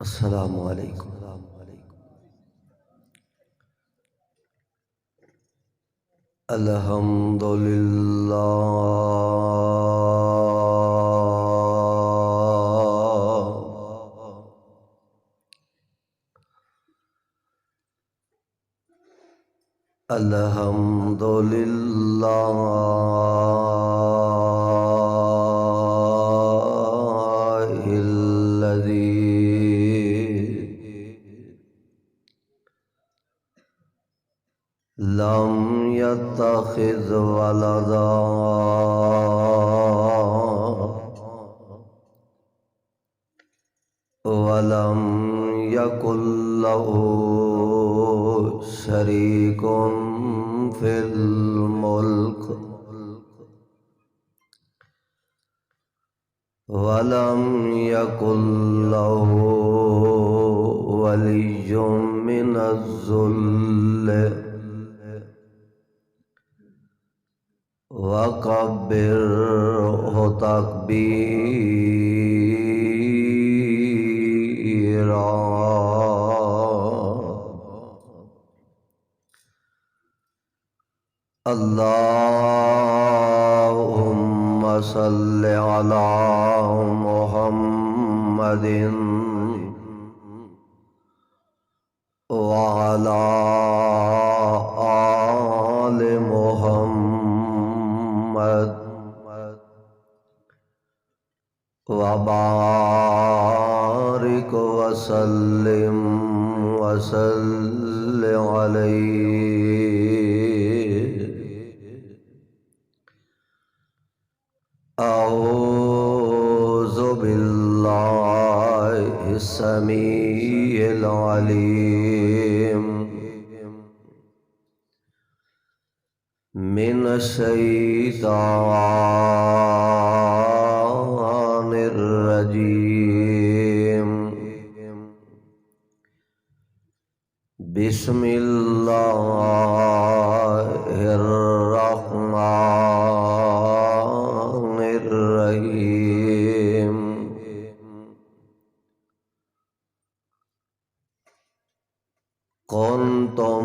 السلام علیکم۔ الحمد للہ الحمد للہ لم يتخذ ولدا ولم يكن له شريك في الملك ولم يكن له ولي من الذل وَكَبِّرْهُ تَكْبِيرًا۔ اللهم صل على محمد وعلى آل محمد وبارك وسلم عليه۔ أعوذ بالله السميع العليم من الشيطان الرجيم۔ بسم الله الرحمن الرحيم۔ كنتم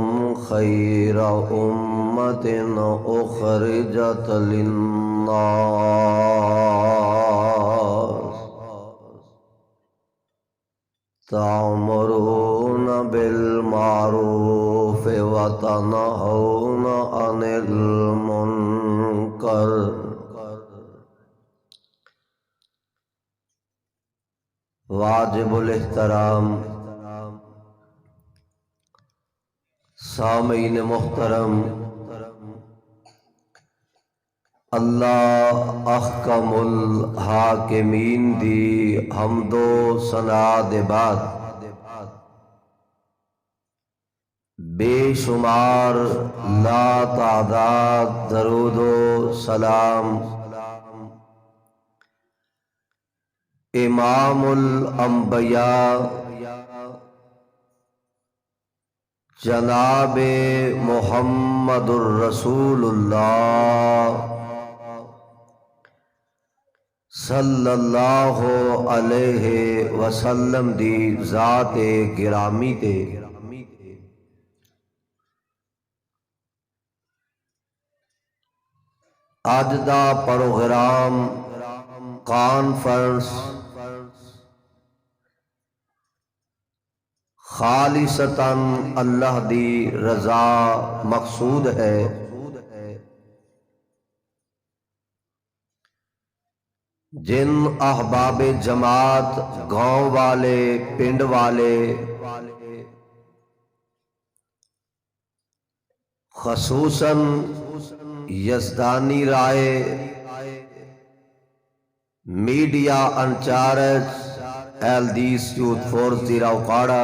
خير أمة أخرجت للناس تأمرون بالمعروف وتنهون عن المنكر واجب الاحترام سامعین محترم، اللہ احکم الحاکمین دی حمد و ثنا دے بعد بے شمار لا تعداد درود و سلام امام الانبیاء جناب محمد الرسول اللہ صلی اللہ علیہ وسلم دی ذات گرامی تے اج دا پروگرام کانفرنس خالصتاً اللہ دی رضا مقصود ہے۔ جن احباب جماعت گاؤں والے پنڈ والے خصوصاً یزدانی رائے میڈیا انچارج ایلدیس یوتھ فورس زیرہ اکاڑا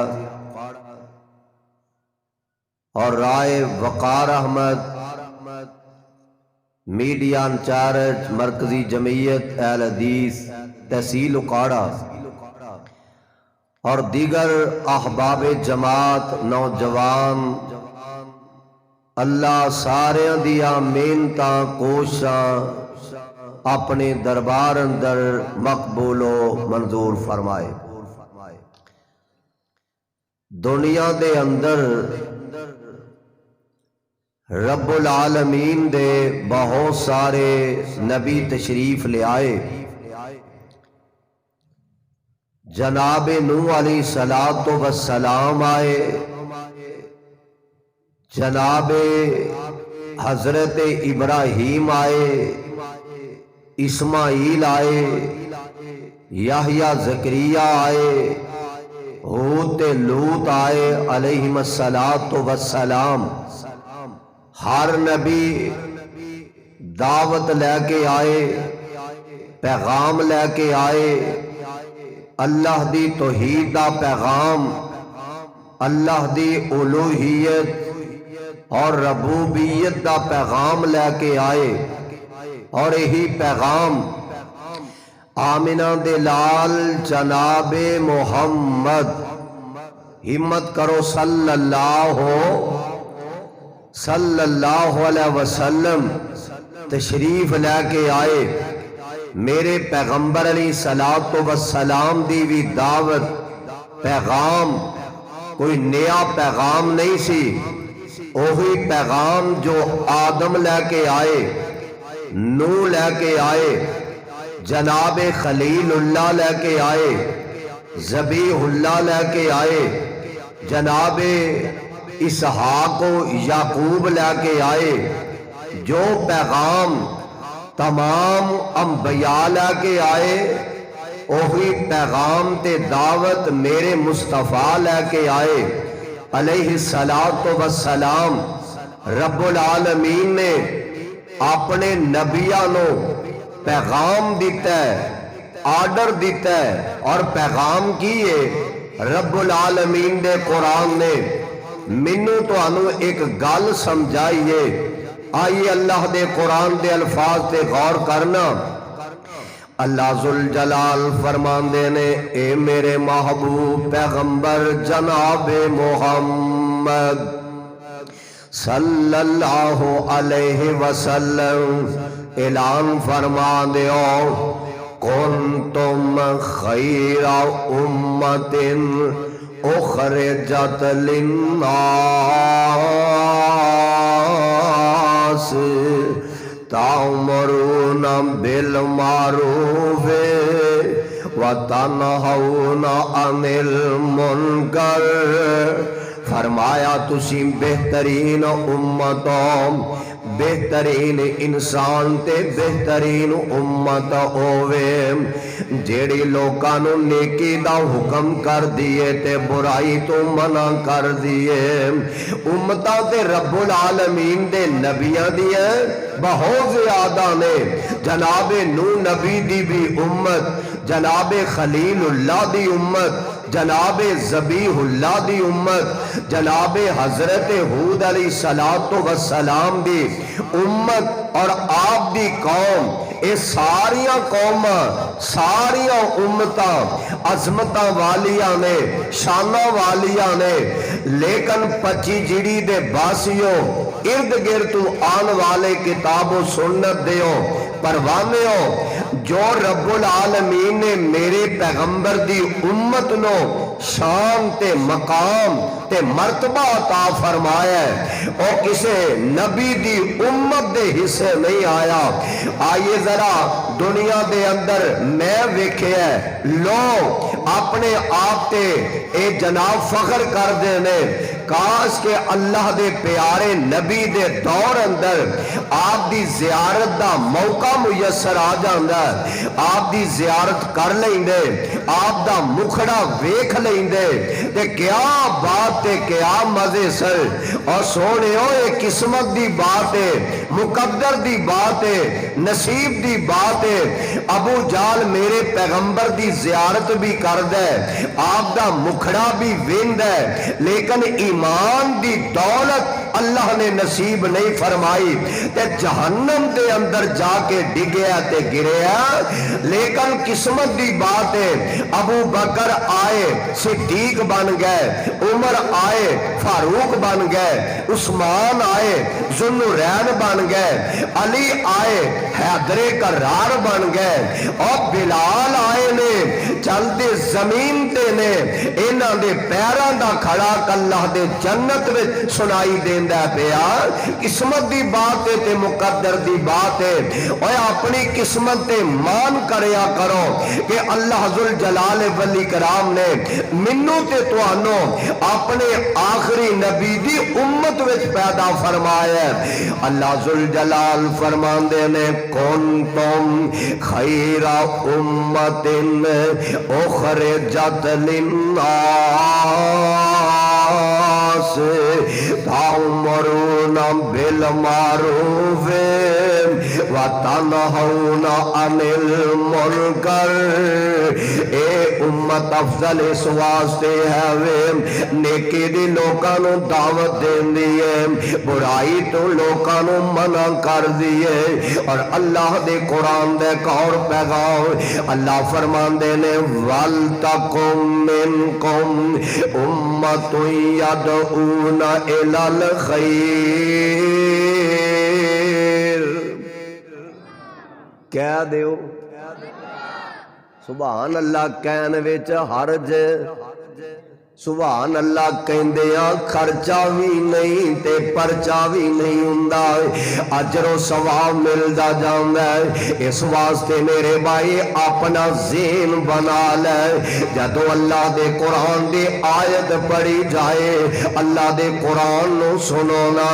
اور رائے وقار احمد میڈیا انچارج مرکزی جمعیت اہل حدیث تحصیل اکاڑا اور دیگر احباب جماعت نوجوان، اللہ سارے دیاں محنتاں کوششاں اپنے دربار اندر مقبول و منظور فرمائے۔ دنیا دے اندر رب العالمین دے بہت سارے نبی تشریف لے آئے۔ جناب نوح علیہ الصلوۃ والسلام آئے، جناب حضرت ابراہیم آئے، اسماعیل آئے، یحییٰ زکریا آئے، ہود لوط آئے علیہم الصلوۃ والسلام۔ ہر نبی دعوت لے کے آئے، پیغام لے کے آئے، اللہ دی توحید دا پیغام، اللہ دی الوہیت اور ربوبیت دا پیغام لے کے آئے۔ اور یہی پیغام آمنہ دے لال جناب محمد، ہمت کرو صلی اللہ علیہ وسلم تشریف لے کے آئے۔ میرے پیغمبر علیہ الصلوۃ والسلام دی بھی دعوت پیغام کوئی نیا پیغام نہیں سی، وہی پیغام جو آدم لے کے آئے، نوح لے کے آئے، جناب خلیل اللہ لے کے آئے، ذبیح اللہ لے کے آئے، جناب اسحاق و یعقوب لے کے آئے۔ جو پیغام تمام انبیاء لے کے آئے، وہی پیغام تے دعوت میرے مصطفیٰ لے کے آئے علیہ الصلوۃ والسلام۔ رب العالمین نے اپنے نبیاں نو پیغام دیتا ہے، آرڈر دیتا ہے، اور پیغام کی ہے رب العالمین دے قرآن نے۔ منو تو انو ایک گل سمجھائیے، آئیے اللہ دے قرآن دے الفاظ تے غور کرنا۔ اللہ ذوالجلال فرماندے نے، اے میرے محبوب پیغمبر جناب محمد صلی اللہ علیہ وسلم اعلان فرما دیو، کنتم خیر امت اخرجت للناس تأمرون بالمعروف وتنہون عن المنکر۔ فرمایا تسی بہترین امتوں، بہترین انسان تے بہترین امت ہووے جیڑی لوکاں نو نیکی دا حکم کر دیے تے برائی تو منع کر دیے۔ امتاں تے رب العالمین دے نبیاں دیاں بہت زیادہ نے۔ جناب نوح نبی دی بھی امت، جناب خلیل اللہ دی امت، جناب ذبیح اللہ دی امت، جناب حضرت ہود علیہ الصلوۃ والسلام دی امت، اور آپ دی قوم، اے ساریاں قوماں، ساریاں امتاں عظمتاں والیاں نے، شاناں والیاں نے، لیکن پچی جڑی دے باسیوں ارد گرد تو آن والے کتاب و سنت دیو پروانے ہو، جو رب العالمین نے میرے پیغمبر دی امت نو شان تے مقام تے مرتبہ عطا فرمایا ہے، اور کسے نبی دی امت دے حصے نہیں آیا۔ آئیے ذرا دنیا دے اندر میں ویکھیا ہے لوگ اپنے آپ تے اے جناب فخر کر دینے، کاش کہ اللہ دے پیارے نبی دے دور اندر آپ دی زیارت دا موقع میسر آ جاندا، آپ دی زیارت کر لیندے، آپ دا مکھڑا ویکھ لیندے، تے کیا بات تے کیا مزے سر۔ اور سونے ہوئے قسمت دی بات ہے، مقدر دی بات ہے، نصیب دی بات ہے۔ ابو جال میرے پیغمبر دی زیارت بھی کر دے، آپ دا مکھڑا بھی ویند ہے، لیکن ایمان دی دولت اللہ نے نصیب نہیں فرمائی، تے جہنم دے اندر جا کے ڈگیا تے گریا۔ لیکن قسمت دی بات ہے، ابو بکر آئے صدیق بن گئے، عمر آئے فاروق بن گئے، عثمان آئے ذوالنورین بن گئے، علی آئے حیدر کرار بن گئے، اور بلال آئے نے چلتے زمین تے نے ان جنہاں دے پیراں دا کھڑا اللہ دے جنت وچ سنائی دیندا پیا قسمت دی بات ہے تے مقدر دی بات ہے اوے اپنی قسمت تے مان کریا کرو کہ اللہ ذوالجلال ولی کرام نے منو تے تانوں اپنے آخری نبی دی امت وچ پیدا فرمایا ہے اللہ ذوالجلال فرماندے نے کنتم خیر امت اخرجت للناس تأمرون بالمعروف وتنہون عن المنکر اے امت افضل اس واسطے ہے وے نیکی دی لوکاں نو دعوت دیندی ہے برائی تو لوکاں نو منع کر دیے اور اللہ دے قرآن دے اور پیغام اللہ فرماندے نے وَلْتَقُمْ مِنْكُمْ أُمَّةٌ يَدْعُونَ إِلَى الْخَيْرِ کہہ دیو سبحان اللہ کہنے وچ حرج سبحان اللہ کہندیاں خرچہ بھی نہیں تے پرچہ بھی نہیں ہوندا اجر و ثواب ملدا جاندا ہے اس واسطے میرے بھائی اپنا ذہن بنا لے جدوں اللہ دے قرآن دی آیت پڑھی جائے اللہ دے قرآن نو سنونا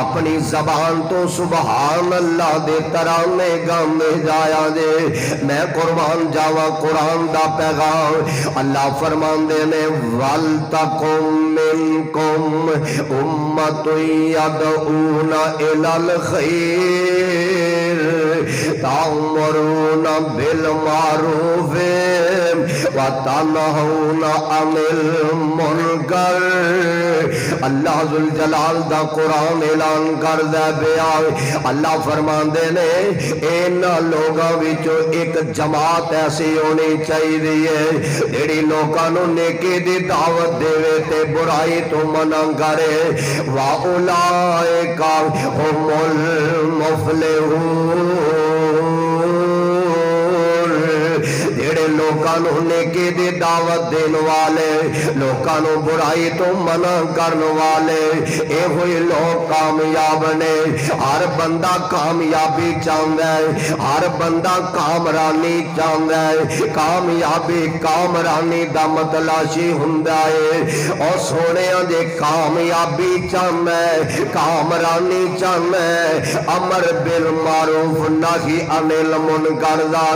اپنی زبان تو سبحان اللہ دے ترانے گانے جایا دے میں قربان جاواں قرآن دا پیغام اللہ فرماندے نے وَلْتَقُمْ مِنْكُمْ أُمَّةٌ يَدْعُونَ إِلَى الْخَيْرِ تَأْمُرُونَ بِالْمَعْرُوفِ وَتَنْهَوْنَ عَنِ الْمُنْكَرِ اللہ ذوالجلال دا قرآن اعلان کر دے پیا اللہ فرماندے نے انہاں لوگاں وچوں ایک جماعت ایسی ہونی چاہیے جڑی لوکاں نو نیکی دی دعوت دے تے برائی تو منع کرے وَأُولَئِكَ هُمُ الْمُفْلِحُونَ جڑے لوکاں نو نیکی دی دعوت دین والے لوکاں نو برائی تو منع کرن والے اے ہوئی لوگ کامیاب نے ہر بندہ کامیابی چاہندا ہے ہر بندہ کامرانی چاہندا ہے کامیابی کامرانی دا متلاشی ہوندا ہے او سونیاں جے کامیابی چاہندا ہے کامرانی چاہندا ہے امر بالمعروف نہی عن المنکر دا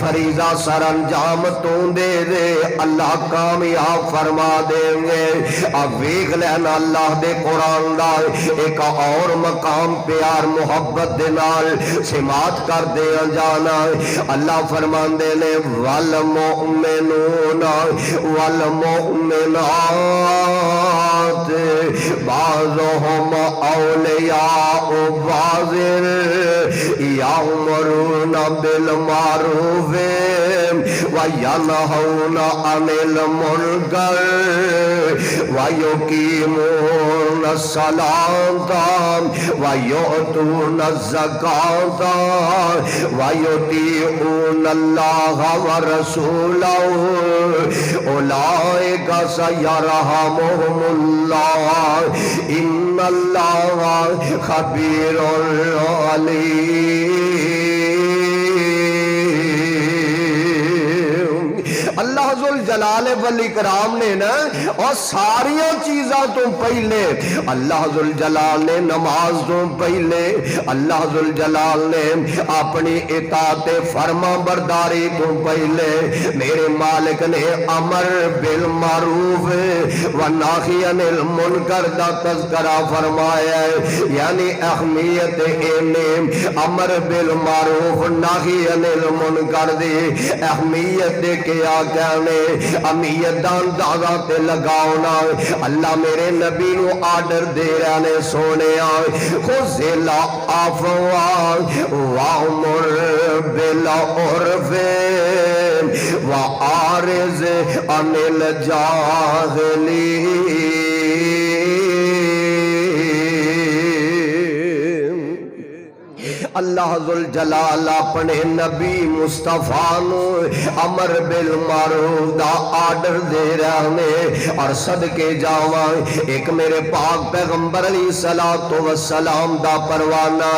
فریضہ سر انجام تو دے دے اللہ کامیاب فرما دیں گے اب ویکھ لینا اللہ دے قرآن دا ایک اور مقام پیار محبت دے نال سماعت کر دے جانا اللہ فرمان دے نے والمؤمنون والمؤمنات بعضهم اولیاء بعض یامرون بالمعروف وَيَنْهَوْنَ عَنِ الْمُنْكَرِ وَيُقِيمُونَ الصَّلَاةَ وَيُؤْتُونَ الزَّكَاةَ وَيُطِيعُونَ اللَّهَ وَرَسُولَهُ أُولَئِكَ سَيَرْحَمُهُمُ اللَّهُ إِنَّ اللَّهَ خَبِيرٌ عَلِيمٌ اللہ ذوالجلال والاکرام نے نا اور ساریاں چیزاں تو پہلے اللہ ذوالجلال نے نماز تو پہلے اللہ ذوالجلال نے اپنی اطاعت فرما برداری تو پہلے میرے مالک نے امر بالمعروف ونہی عن المنکر دا تذکرہ فرمایا ہے یعنی اہمیت امر بالمعروف نہی عن المنکر دی اہمیت دے کے کہنے امیت دان دادا تے لگاؤنا اللہ میرے نبی نو آرڈر دے رہنے سونے خُذِلَ عَفْوًا وَأْمُرْ بِالْعُرْفِ وَأَعْرِضْ عَنِ الْجَاهِلِينَ اللہ ذوالجلال اپنے نبی مصطفیٰ نو امر بالمعروف دا آرڈر دے رہے اور صدقے جاواں ایک میرے پاک پیغمبر علیہ الصلوۃ والسلام دا پروانہ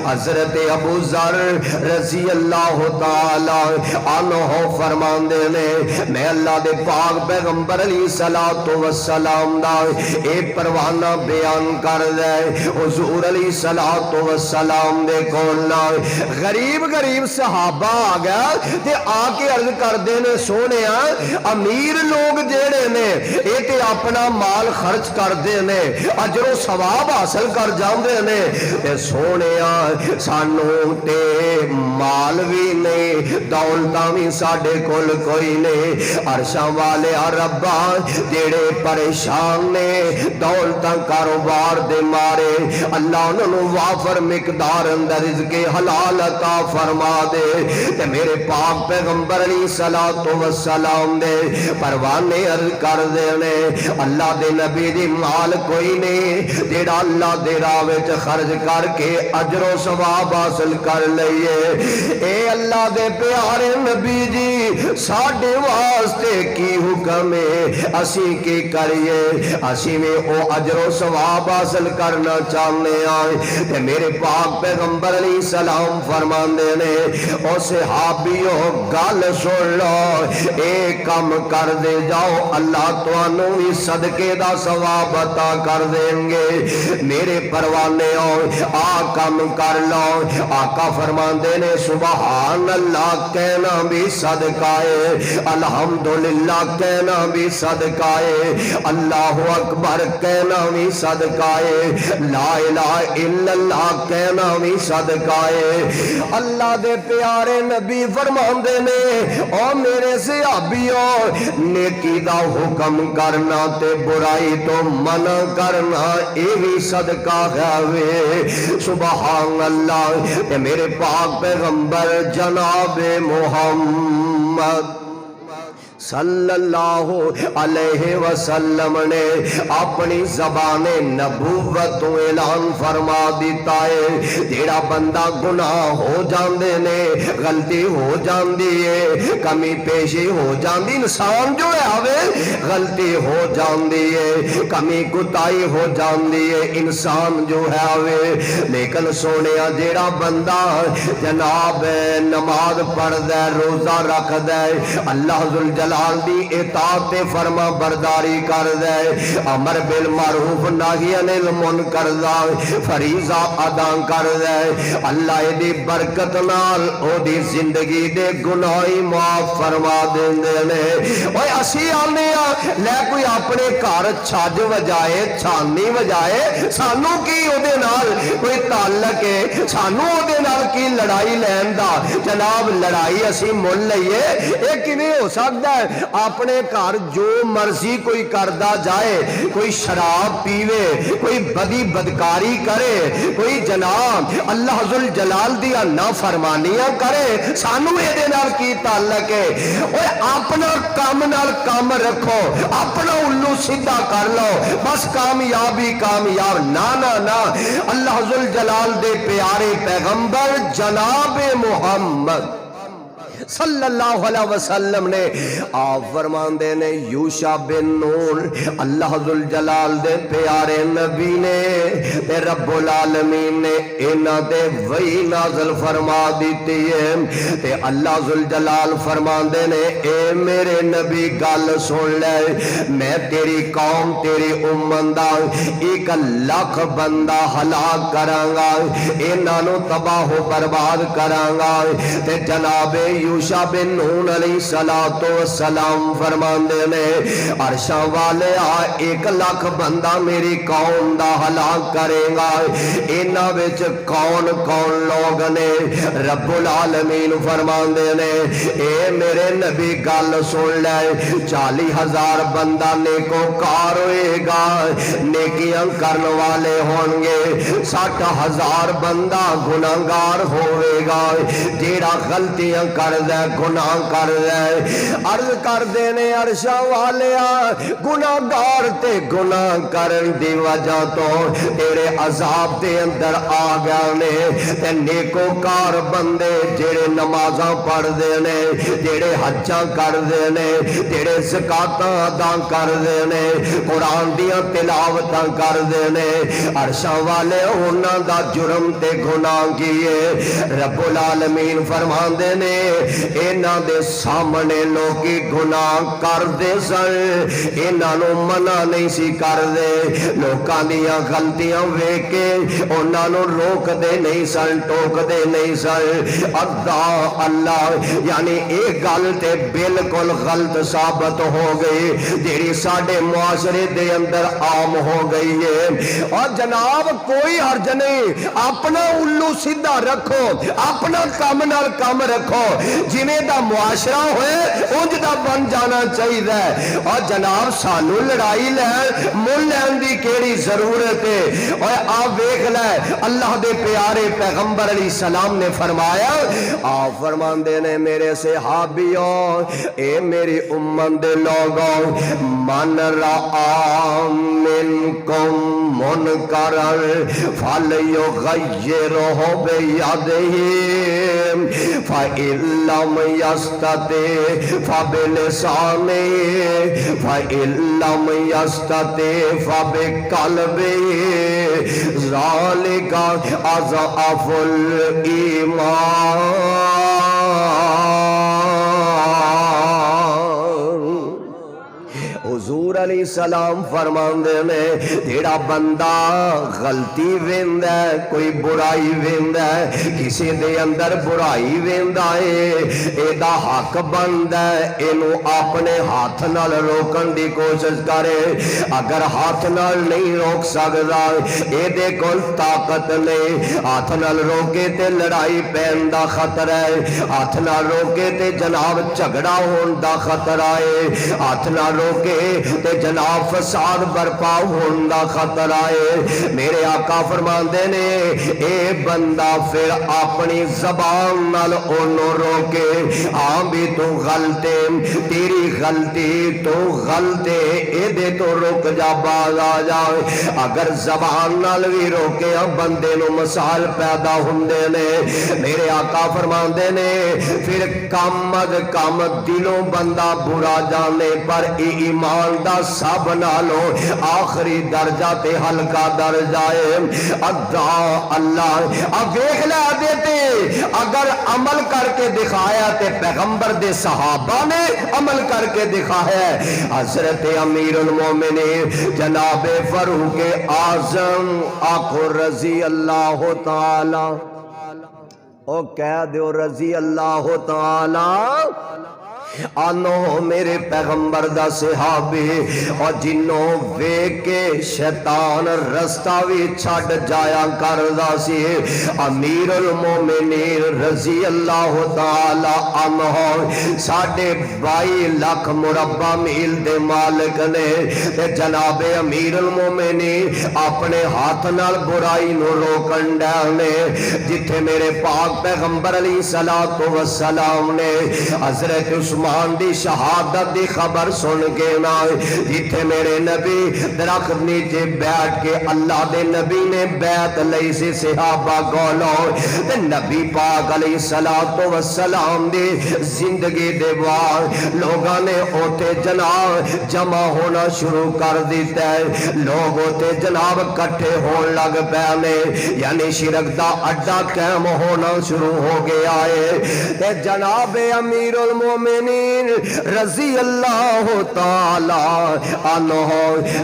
حضرت ابو ذر رضی اللہ تعالی عنہ فرماندے نے میں اللہ دے پاک پیغمبر علیہ الصلوۃ والسلام دا اے پروانہ بیان کر دے حضور علیہ الصلوۃ والسلام دے کول غریب غریب صحابہ آ گیا تے آ کے عرض کردے نے سونیا امیر لوگ جیڑے نے اے تے اپنا مال خرچ کردے نے اجر و ثواب حاصل کر جاندے نے تے سونیا سانو تے مال بھی نہیں دولتاں بھی ساڈے کول کوئی نہیں عرشاں والے ربا جیڑے پریشان نے دولتاں کاروبار دے مارے اللہ انہوں وافر مقدار اندر رزق حلال عطا فرما دے تے میرے پاک پیغمبر علیہ الصلوۃ والسلام دے پروانے عرض کر دے نے اللہ دے نبی دی مال کوئی نہیں جیڑا اللہ دے راہ وچ خرچ کر کے اجر و ثواب حاصل کر لئیے اے اللہ دے پیارے نبی جی ساڈے واسطے کی حکم ہے اسی کی کریے اسی میں او اجر و ثواب حاصل کرنا چاہنے آئے تے میرے پاک پیغمبر علیہ السلام فرماندے نے او صحابیو گل سن لو اے کم کر دے جاؤ اللہ تانوں بھی صدقے دا ثواب عطا کر دیں گے میرے پروانے آ کم کر لو آقا فرماندے نے سبحان اللہ کہنا بھی صدقہ ہے الحمدللہ کہنا بھی صدقہ ہے اللہ اکبر کہنا بھی صدقہ ہے لا الہ الا اللہ کہنا بھی صدقہ ہے اللہ دے پیارے نبی فرماندے نے او میرے صحابیوں نیکی دا حکم کرنا تے برائی تو منع کرنا اے بھی صدقہ ہے سبحان اللہ تے میرے پاک پیغمبر جناب محمد صلی اللہ علیہ وسلم نے اپنی زبان نبوت اعلان فرما دیتا ہے جیڑا بندہ گناہ ہو جاندے نے غلطی ہو جاندی ہے کمی پیشی ہو جاندی انسان جو ہے آوے غلطی ہو جاندی ہے کمی کتائی ہو جاندی ہے انسان جو ہے آوے لیکن سونیا جیڑا بندہ جناب نماز پڑھ دے روزہ رکھ دے اللہ ذوالجلال دی اطاعت فرما برداری کر دے امر بالمعروف نہی عن المنکر دا فریضہ ادا کر دے اللہ دی برکت نال او دی زندگی دے گناہ معاف فرما دیندے نے اوے اسی آنے لے کوئی اپنے گھر چھج وجائے چھانی وجائے سانو کی او دے نال کوئی تعلق ہے سانو او دے نال کی لڑائی لین دا جناب لڑائی اسی مل لئیے اے کیویں ہو سکدا ہے اپنے گھر جو مرضی کوئی کردا جائے کوئی شراب پیوے کوئی بدی بدکاری کرے کوئی جناب اللہ ذوالجلال دیا نافرمانیاں کرے سانو اے دے نال کی تعلق ہے اوے اپنا کام نال کام رکھو اپنا الو سیدھا کر لو بس کامیابی کامیاب نا نا نا اللہ ذوالجلال دے پیارے پیغمبر جناب محمد صلی اللہ علیہ وسلم نے آپ فرماندے نے یوشع بن نون اللہ ذوالجلال دے پیارے نبی نے تے رب العالمین نے انہاں دے وحی نازل فرما دیتی ہے تے اللہ ذوالجلال فرماندے نے اے میرے نبی گل سن لے میں تیری قوم تیری امت دا 1 لاکھ بندہ ہلاک کراں گا انہاں نو تباہ و برباد کراں گا تے جناب یوشع بن نون علیہ السلام فرماندے نے عرشاں والے 1 لاکھ بندہ میری قوم دا ہلاک کرے گا انہاں وچ کون کون لوگ نے رب العالمین فرماندے نے اے میرے نبی گل سن لے 40,000 بندہ نیکوکار ہوئے گا نیکیاں کرن والے ہون گے 60,000 بندہ گناہگار ہوئے گا جیڑا غلطیاں کر کردا ہے گناہ کردا ہے عرض کردے نے عرشاں والیا گناہگار تے گناہ کرن دی وجہ تو تیرے عذاب دے اندر آ گیا نے تے نیکوکار بندے جڑے نمازاں پڑھ دے نے جڑے حجاں کر دے نے جڑے زکاتاں ادا کر دے نے قرآن دیاں تلاوتاں کر دے نے عرشاں والے انہاں دا جرم تے گناہ کیے رب العالمین فرماندے نے انہاں دے سامنے لوگی گناہ کر دے سن انہاں نو منع نہیں سی کر دے لوکاں دیاں غلطیاں ویکھ کے انہاں نو روک دے نہیں سن ٹوک دے نہیں سن اللہ یعنی ایک گل تے بالکل غلط ثابت ہو گئی جیڑی ساڈے معاشرے دے اندر عام ہو گئی ہے اور جناب کوئی حرج نہیں اپنا الو سیدھا رکھو اپنا کام نال کام رکھو جویں دا معاشرہ ہوئے انج دا بن جانا چاہیے اور جناب سانو لڑائی لین مل لین دی کیڑی ضرورت ہے اور آپ ویکھ لے اللہ دے پیارے پیغمبر علیہ السلام نے فرمایا آپ فرماندے نے میرے صحابیوں اے میری امت دے لوگوں من رآ منکم منکرا فلیغیرہ بیدہ فإن لم یستطع فبلسانہ فإن لم یستطع فبقلبہ ذالک اضعف الایمان حضور علیہ السلام فرماندے نے جیڑا بندہ غلطی ویندا ہے کوئی برائی ویندا ہے کسی دے اندر برائی ویندا ہے اے دا حق بندا ہے اینو اپنے ہاتھ نال روکن دی کوشش کرے اگر ہاتھ نال نہیں روک سکدا اے دے کول طاقت نہیں ہاتھ نال روکے تے لڑائی پین دا خطرہ ہے ہاتھ نال روکے تے جناب جھگڑا ہون دا خطرہ ہے ہاتھ نال روکے تے جناب فساد برپا ہون دا خطرہ ہے میرے آقا فرماندے نے اے بندہ پھر اپنی زبان نال اونوں روکے ہاں بھی تو غلطے تیری غلطی تو غلطے اے دے تو روک جا باز آ جائے اگر زبان نال بھی روکے بندے نو مسائل پیدا ہوندے نے میرے آقا فرماندے نے پھر کم از کم دلوں بندہ برا جانے پر ایمان دا سب نالو آخری درجہ تے ہلکا درجہ ہے اللہ اب ویکھ لے دیتے اگر عمل کر کے دکھایا تے پیغمبر دے صحابہ نے عمل کر کے دکھایا حضرت امیر المومنین جناب فاروق اعظم آقا رضی اللہ تعالی او کہہ دیو رضی اللہ تعالی آنو میرے پیغمبر دا صحابی اور جنوں ویکھ کے شیطان رستہ بھی چھڈ جایا کردا سی امیر المومنین رضی اللہ تعالی عنہ 22 لاکھ مربع میل دے مالک نے تے جناب امیر المومنین اپنے ہاتھ نال برائی نو روکن ڈالے جتھے میرے پاک پیغمبر علیہ الصلوۃ والسلام نے حضرت عثمان دی شہادت دی خبر سن کے نا جتھے میرے نبی درخت نیچے بیٹھ کے اللہ دے نبی نے بیعت لئی سی صحابہ کولوں تے نبی پاک علیہ الصلوۃ والسلام دی زندگی دے بعد لوگاں نے اوتے جناب جمع ہونا شروع کر دیتا ہے لوگ اوتے جناب کٹھے ہون لگ پے نے یعنی شرک دا اڈا قائم ہونا شروع ہو گیا ہے تے جناب امیر المومنین رضی اللہ تعالی عنہ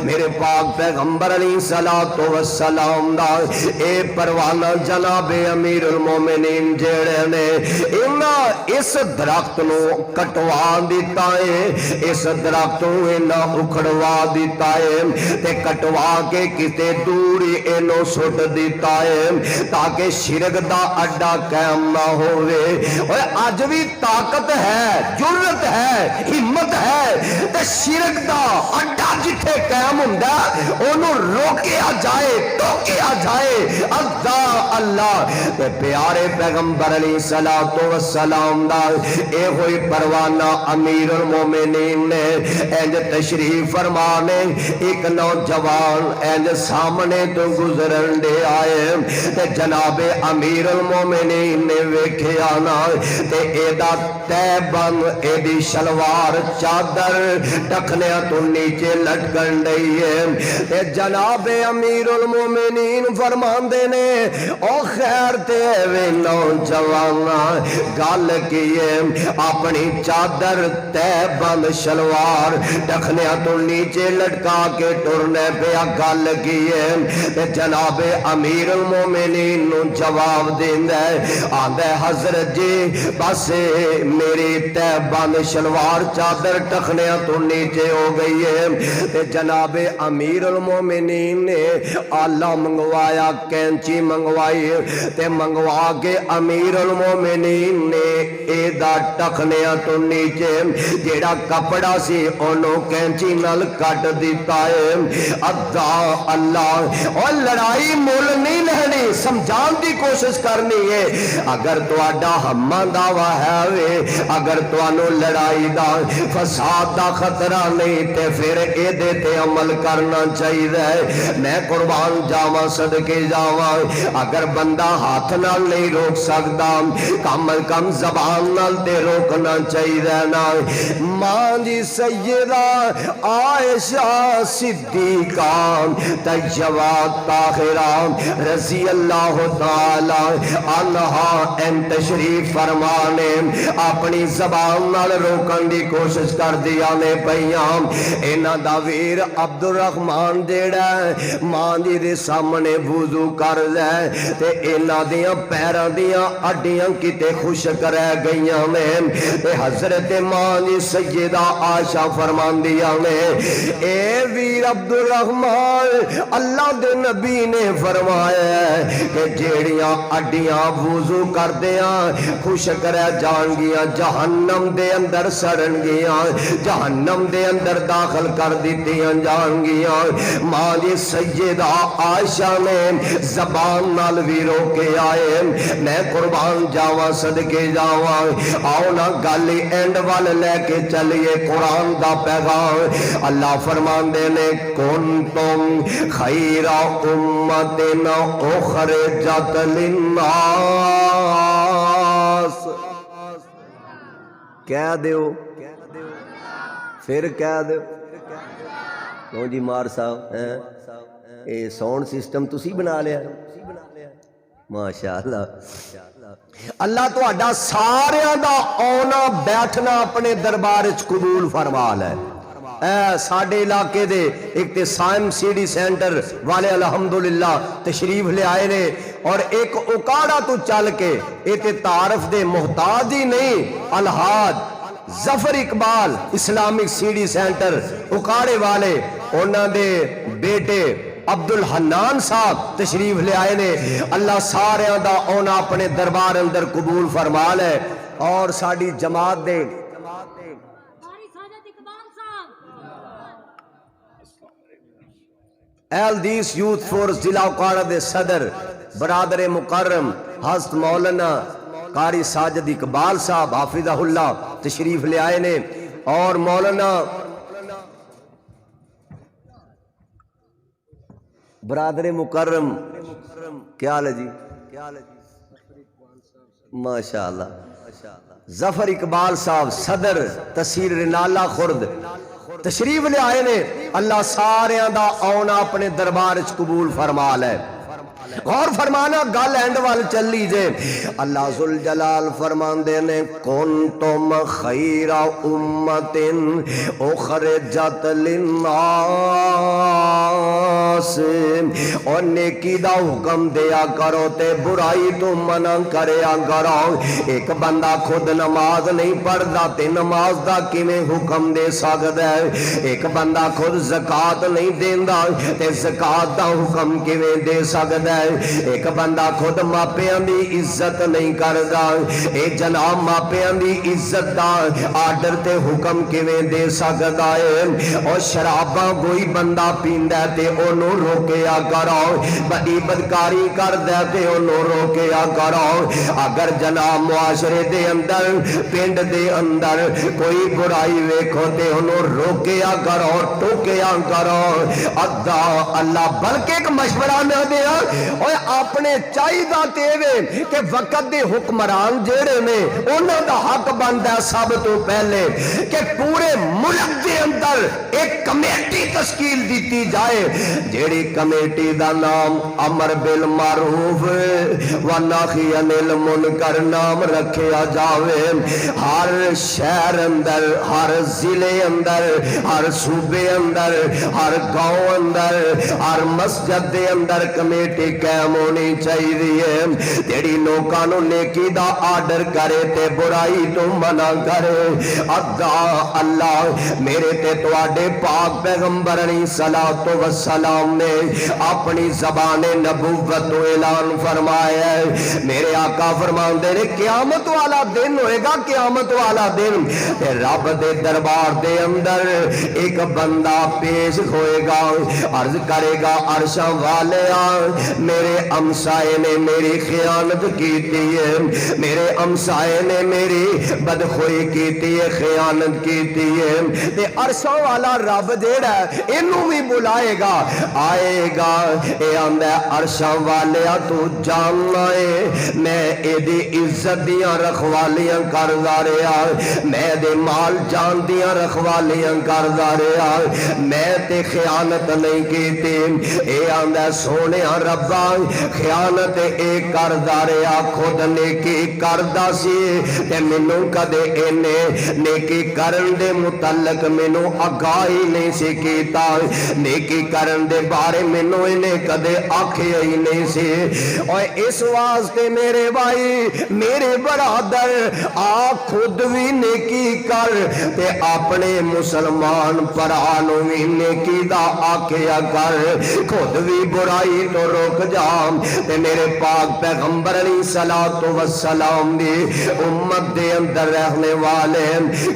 میرے پاک پیغمبر علیہ الصلوۃ والسلام دا اے پروانہ جناب امیر المومنین جڑے نے انہاں اس درخت نو کٹوا دیتا ہے اس درخت نو انہاں اکھڑوا دیتا ہے تے کٹوا کے کتے دوری اینو سٹ دیتا ہے تاکہ شرک دا اڈا قائم نہ ہوئے اور اج بھی طاقت ہے جرت ہے ہمت ہے تے شرک دا اڈا جتھے تے قائم ہوندا اونوں روکیا جائے ٹوکیا جائے اللہ تے پیارے پیغمبر علیہ الصلوۃ والسلام دا اے ہوئی پروانہ امیر المومنین نے انج تشریف فرمانے ایک نوجوان انج سامنے تو گزرن دے آئے تے جناب امیر المومنین نے ویکھیا نا تے اے دا تیبن اے دی شلوار چادر ٹکنیاں تو نیچے لٹکن ڈئی ہے تے جناب امیر المومنین فرماندے نے او خیر تے وے نوجوانا گل کیے اپنی چادر تیبن شلوار ٹکنیاں تو نیچے لٹکا کے ٹرنے پیا گل کیے تے جناب امیر المومنین نو جواب دیندا ہے آندا ہے حضرت جی بس میری تیبن شلوار چادر ٹکنیاں تو نیچے ہو گئی ہے تے جناب امیر المومنین نے آلہ منگوایا کینچی منگوائی تے منگوا کے امیر المومنین نے اے دا ٹکنیاں تو نیچے جیڑا کپڑا سی انہوں کینچی نال کٹ دیتا ہے اللہ اور لڑائی مول نہیں لہنی سمجھان دی کوشش کرنی ہے اگر تو آڈا ہمہ دعویٰ ہے وے اگر تو انہوں لڑائی دا فساد دا خطرہ نہیں تے پھر اے دیتے عمل کرنا چاہیے میں قربان جاواں صدقے جاواں اگر بندہ ہاتھ نال نہیں روک سکتا کم از کم زبان نال تے روکنا چاہیے نا ماں جی سیدہ عائشہ صدیقہ طیبہ طاہرہ رضی اللہ تعالی عنہا ان تشریف فرمانے اپنی زبان نال روکن دی کوشش کر دیا نے پیاں اینا دا ویر عبد الرحمن جیڑا ماں جی دے سامنے وضو کر لے تے اینا دیاں پیراں دیاں اڈیاں کتے خشک رہ گئیاں نے تے حضرت ماں جی سیدہ عائشہ فرمان دیا نے اے ویر عبد الرحمن اللہ دے نبی نے فرمایا کہ جیڑیاں اڈیاں وضو کر دیاں خشک رہ جان گیاں جہنم دے اندر سڑن گیاں جہنم دے اندر داخل کر دیتیاں جان گیاں ماں جی سیدہ عائشہ نے زبان نال بھی روکے آئے میں قربان جاواں صدقے جاواں آؤ نا گالی اینڈ وال لے کے چلیے قرآن دا پیغام اللہ فرمان دینے کنتم خیر امتن اخرجت للناس کہہ دیو پھر کہہ دیو کیوں جی مار صاحب اے ساؤنڈ سسٹم تسی بنا لیا ماشاءاللہ اللہ تو اڈا ساریاں دا آنا بیٹھنا اپنے دربار اچ قبول فرما لے اے ساڑھے علاقے دے ایک تے سائم سی ڈی سینٹر والے الحمدللہ تشریف لے آئے نے اور ایک اکاڑا تو چل کے ایتے تعارف دے محتاج ہی نہیں الحاج Zafar Iqbal Islamic C D centre اکاڑے والے انہاں دے بیٹے عبد الحنان صاحب تشریف لے آئے نے اللہ سارے دا اونا اپنے دربار اندر قبول فرما لے اور ساڑی جماعت دے اہل دیس یوتھ فورس ضلع اکاڑا دے صدر برادر مکرم حضرت مولانا قاری ساجد اقبال صاحب حافظہ اللہ تشریف لے آئے نے اور مولانا برادر مکرم کیا حال ہے جی ماشاءاللہ ظفر اقبال صاحب صدر تحصیل رنالہ خرد تشریف لے آئے نے اللہ سارے دا آنا اپنے دربار اچ قبول فرما لے غور فرمانا گل اینڈ وال چل لیجے اللہ ذوالجلال فرمان دینے کنتم خیر امت اخرجت للناس اور نیکی دا حکم دیا کرو تے برائی تو منع کریا کرو۔ ایک بندہ خود نماز نہیں پڑھدا تے نماز دا کیویں حکم دے سکدا ہے؟ ایک بندہ خود زکات نہیں دیندا تے زکات دا حکم کیویں دے سکدا ہے؟ ایک بندہ خود ماپیاں دی عزت نہیں کردا، اے جناب ماپیاں دی عزت دا آرڈر تے حکم کیویں دے سکدا ہے؟ اور شراباں کوئی بندہ پیندا تے اونوں روکیا کرو، بدی بدکاری کردا تے اونوں روکیا کرو۔ اگر جناب معاشرے دے اندر پنڈ دے اندر کوئی برائی ویکھو تے انہوں روکیا کرو، ٹوکیا کرو۔ ادا اللہ بلکہ ایک مشورہ نہ دیا اور اپنے چاہیدہ تیوے کہ وقت دے حکمران جیڑے نے انہوں دا حق بندا سب تو پہلے کہ پورے ملک دے اندر ایک کمیٹی تشکیل دیتی جائے، جیڑی کمیٹی دا نام امر بالمعروف ونہی عن المنکر نام رکھیا جاوے۔ ہر شہر اندر، ہر ضلع اندر، ہر صوبے اندر، ہر گاؤں اندر، ہر مسجد دے اندر کمیٹی قائم ہونی چاہیے جیڑی لوکاں نوں نیکی دا آرڈر کرے تے برائی تو منع کرے۔ ادا اللہ میرے تے تواڈے پاک پیغمبر علیہ الصلوۃ والسلام نے اپنی زبان نبوت تو اعلان فرمایا ہے۔ میرے آقا فرماندے نے قیامت والا دن ہوئے گا، قیامت والا دن رب دے دربار دے اندر ایک بندہ پیش ہوئے گا، عرض کرے گا عرشاں والیا میرے ہمسائے نے میری خیانت کیتی ہے، میرے ہمسائے نے میری بدخوئی کیتی ہے، خیانت کیتی ہے۔ تے عرشاں والا رب جیڑا اینوں بھی بلائے گا، آئے گا، اے آندا عرشاں والیا تو جاننا ہے میں اے دی عزت دیاں رکھوالیاں کردا رہیا، میں دے مال جان دیاں رکھوالیاں کردا رہیا، میں تے خیانت نہیں کیتی۔ اے آندا سونیا ربا خیانت اے کردا رہیا، خود نیکی کردا سی تے مینوں کدے اینے نیکی کرن دے متعلق مینوں آگاہی نہیں سی کیتا، نیکی کرن دے بارے مینوں اینے کدے آکھیا ہی نہیں سی۔ اور اس واسطے میرے بھائی میرے برادر آ خود بھی نیکی کر تے اپنے مسلمان پرانوں بھی نیکی دا آکھیا کر، خود بھی برائی تو روک جا تے میرے پاک پیغمبر علیہ الصلوۃ والسلام دی امت دے اندر رہنے والے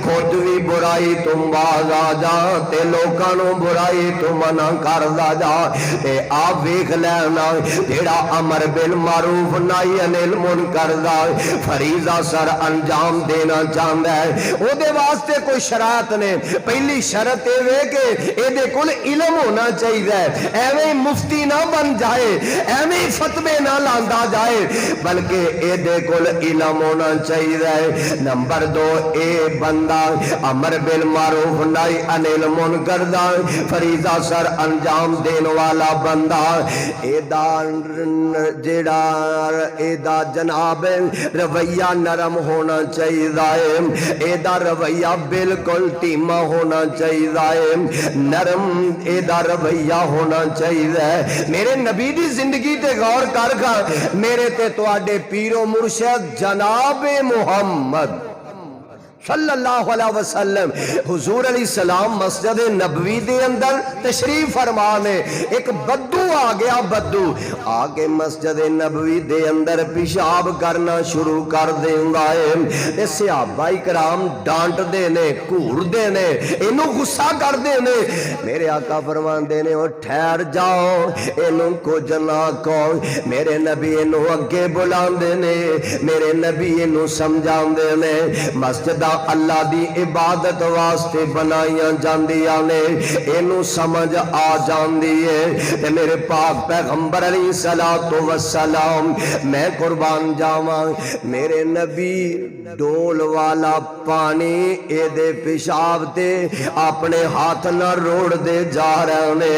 خود بھی برائی تو باز آ جا تے لوکاں نوں برائی تو منع کردا جا۔ تے آپ ویکھ لینا جیڑا امر بالمعروف نہی عن المنکر دا فریضہ سر انجام دینا چاہندا ہے او دے واسطے کوئی شرائط نے۔ پہلی شرط اے وے کہ اے دے کول علم ہونا چاہیے، ایویں مفتی نہ بن جائے، ایویں فتوے نہ لاندا جائے، بلکہ اے دے کول علم ہونا چاہیے۔ نمبر دو اے بندہ امر بالمعروف نہی عن المنکر دا فریضہ سر انجام دین والا بندہ اے دا جیڑا اے دا جناب رویہ نرم ہونا چاہیے، اے دا رویہ بالکل ٹیما ہونا چاہیے، نرم اے دا رویہ ہونا چاہیے۔ میرے نبی دی زندگی تے غور کر میرے تے تواڈے پیر و مرشد جناب محمد صلی اللہ علیہ وسلم حضور علیہ السلام مسجد نبوی دے اندر تشریف فرمانے ایک بدو آ گیا، بدو آ کے مسجد نبوی دے اندر پیشاب کرنا شروع کر دیندا ہے۔ صحابہ کرام ڈانٹ دے نے، گھور دے نے، اینوں غصہ کر دے نے۔ میرے آقا فرماندے نے او ٹھہر جاؤ، اینوں کچھ نہ کہو۔ میرے نبی اینوں اگے بلاندے نے، میرے نبی اینوں سمجھاندے نے مسجد اللہ دی عبادت واسطے بنائیاں جاندیاں نے، اینوں سمجھ آ جاندی ہے۔ تے میرے پاک پیغمبر علیہ الصلوۃ والسلام میں قربان جاواں میرے نبی ڈول والا پانی اے دے پیشاب تے اپنے ہاتھ نہ روڑ دے جا رہے نے۔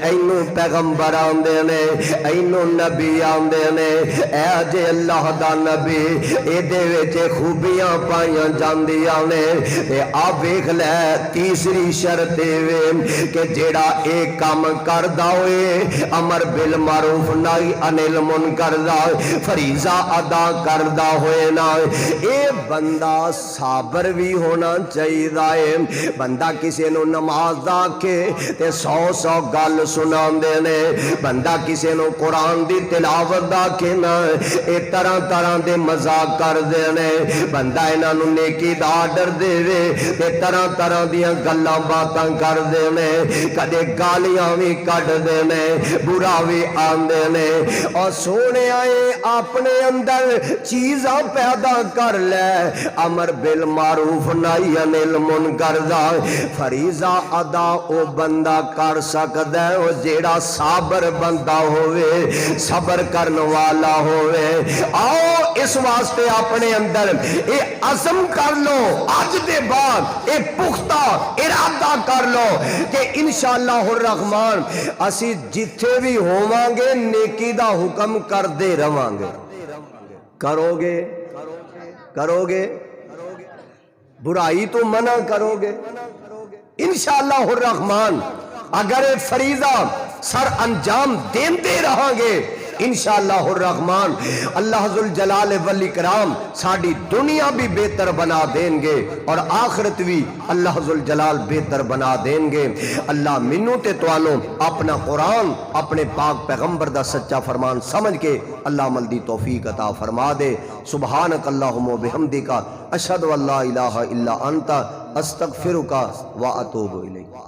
اینوں پیغمبر آندے نے، اینوں نبی آندے نے، اے جے اللہ دا نبی اے دے وچ خوبیاں پائیاں جا جاندیاں نے۔ تے آ ویکھ لے تیسری شرط وے کہ جیڑا ایک کام کردا ہوئے امر بالمعروف نہی عن المنکر دا فریضہ ادا کردا ہوئے نا، اے بندہ صابر بھی ہونا چاہیے۔ بندہ کسی نو نماز دا کے تے 100 گل سناندے نے، بندہ کسی نو قرآن دی تلاوت دا کے نا اے طرح طرح دے مذاق کر دے نے، بندہ انہاں نو نیکی دا آرڈر دے وے تے طرح طرح دیاں گلاں باتاں کر دے نے، کدے گالیاں بھی کڈ دے نے، برا بھی آندے نے۔ اور سونے آئے اپنے اندر چیزاں پیدا کر لے، امر بالمعروف نہی عن المنکر دا فریضہ ادا او بندہ کر سکدا ہے او جیڑا صابر بندہ ہوئے، صبر کرن والا ہوئے۔ آؤ اس واسطے اپنے اندر اے عزم کر لو، آج دے بعد اے پختہ ارادہ کر لو کہ انشاءاللہ الرحمن اسی جتھے بھی ہوواں گے نیکی دا حکم کر دے رواں گے۔ کرو گے کرو گے برائی تو منع کرو گے انشاءاللہ الرحمن۔ اگر اے فریضہ سر انجام دیندے رہاں گے انشاءاللہ الرحمن اللہ ذوالجلال والاکرام ساڑی دنیا بھی بہتر بنا دیں گے اور آخرت بھی اللہ ذوالجلال بہتر بنا دیں گے۔ اللہ منو تے توانو اپنا قرآن اپنے پاک پیغمبر دا سچا فرمان سمجھ کے اللہ عمل دی توفیق عطا فرما دے۔ سبحانک اللہم و بحمدک اشہد ان لا الہ الا انت استغفرک و اتوب الیک۔